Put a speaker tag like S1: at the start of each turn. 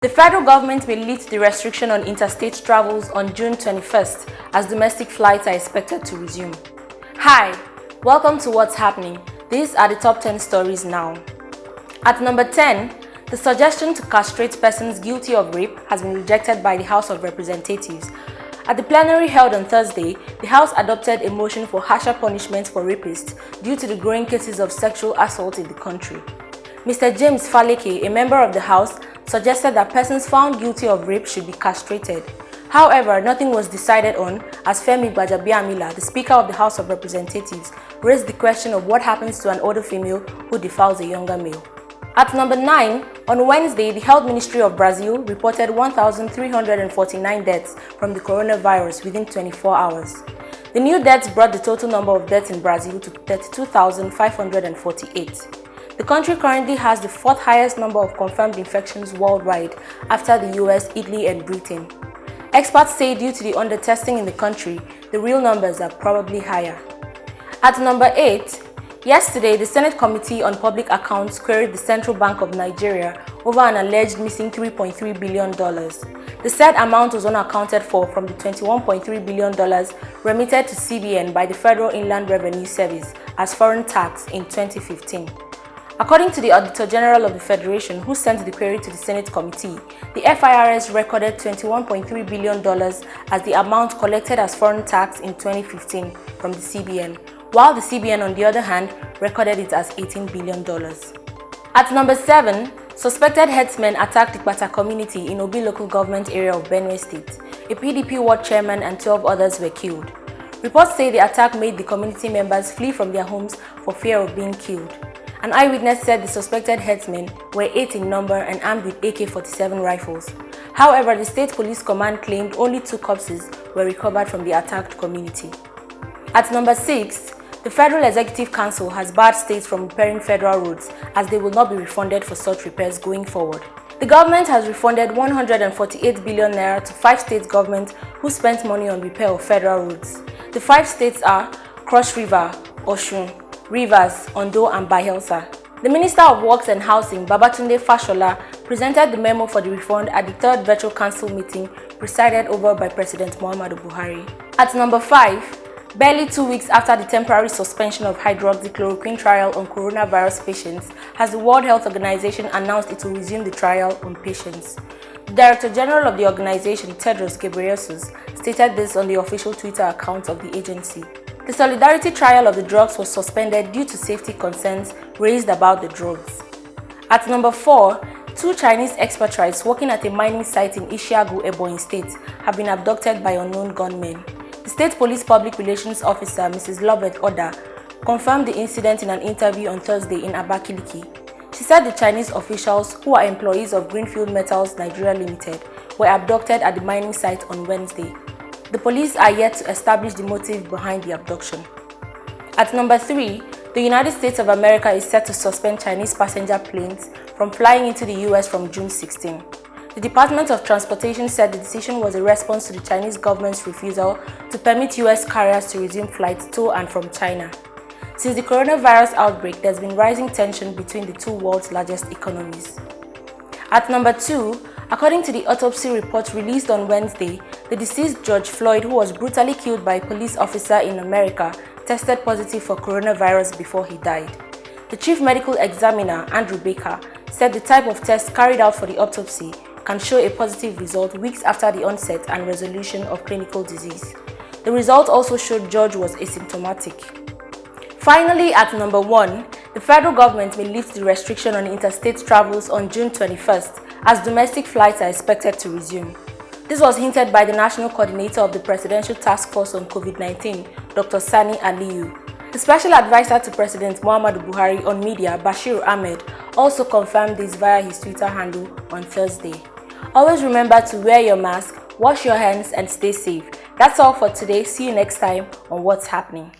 S1: The federal government may lift the restriction on interstate travels on June 21st as domestic flights are expected to resume. Hi, welcome to What's Happening. These are the top 10 stories now. At number 10, the suggestion to castrate persons guilty of rape has been rejected by the House of Representatives. At the plenary held on Thursday, the House adopted a motion for harsher punishments for rapists due to the growing cases of sexual assault in the country. Mr. James Faleke, a member of the House, suggested that persons found guilty of rape should be castrated. However, nothing was decided on as Femi Gbajabiamila, the Speaker of the House of Representatives, raised the question of what happens to an older female who defiles a younger male. At number 9, on Wednesday, the Health Ministry of Brazil reported 1,349 deaths from the coronavirus within 24 hours. The new deaths brought the total number of deaths in Brazil to 32,548. The country currently has the fourth highest number of confirmed infections worldwide after the US, Italy, and Britain. Experts say due to the under-testing in the country, the real numbers are probably higher. At number 8, yesterday, the Senate Committee on Public Accounts queried the Central Bank of Nigeria over an alleged missing $3.3 billion. The said amount was unaccounted for from the $21.3 billion remitted to CBN by the Federal Inland Revenue Service as foreign tax in 2015. According to the Auditor General of the Federation, who sent the query to the Senate Committee, the FIRS recorded $21.3 billion as the amount collected as foreign tax in 2015 from the CBN, while the CBN, on the other hand, recorded it as $18 billion. At number 7, suspected herdsmen attacked the Awka community in Obi local government area of Benue State. A PDP ward chairman and 12 others were killed. Reports say the attack made the community members flee from their homes for fear of being killed. An eyewitness said the suspected herdsmen were 8 in number and armed with AK-47 rifles. However, the State Police Command claimed only 2 corpses were recovered from the attacked community. At number 6, the Federal Executive Council has barred states from repairing federal roads as they will not be refunded for such repairs going forward. The government has refunded 148 billion naira to 5 state governments who spent money on repair of federal roads. The 5 states are Cross River, Osun, Rivers, Ondo, and Bayelsa. The Minister of Works and Housing, Babatunde Fashola, presented the memo for the refund at the 3rd Virtual Council meeting presided over by President Muhammadu Buhari. At number 5, barely 2 weeks after the temporary suspension of hydroxychloroquine trial on coronavirus patients, has the World Health Organization announced it will resume the trial on patients. The Director General of the organization, Tedros Ghebreyesus, stated this on the official Twitter account of the agency. The solidarity trial of the drugs was suspended due to safety concerns raised about the drugs. At number 4, 2 Chinese expatriates working at a mining site in Ishiagu, Ebonyi State, have been abducted by unknown gunmen. The State Police Public Relations Officer, Mrs. Lovett Oda, confirmed the incident in an interview on Thursday in Abakiliki. She said the Chinese officials, who are employees of Greenfield Metals Nigeria Limited, were abducted at the mining site on Wednesday. The police are yet to establish the motive behind the abduction. At number 3, the United States of America is set to suspend Chinese passenger planes from flying into the US from June 16. The Department of Transportation said the decision was a response to the Chinese government's refusal to permit US carriers to resume flights to and from China. Since the coronavirus outbreak, there's been rising tension between the two world's largest economies. At number 2, according to the autopsy report released on Wednesday, the deceased George Floyd, who was brutally killed by a police officer in America, tested positive for coronavirus before he died. The chief medical examiner, Andrew Baker, said the type of test carried out for the autopsy can show a positive result weeks after the onset and resolution of clinical disease. The result also showed George was asymptomatic. Finally, at number 1, the federal government may lift the restriction on interstate travels on June 21st as domestic flights are expected to resume. This was hinted by the National Coordinator of the Presidential Task Force on COVID-19, Dr. Sani Aliyu. The Special Advisor to President Muhammadu Buhari on media, Bashir Ahmed, also confirmed this via his Twitter handle on Thursday. Always remember to wear your mask, wash your hands, and stay safe. That's all for today. See you next time on What's Happening.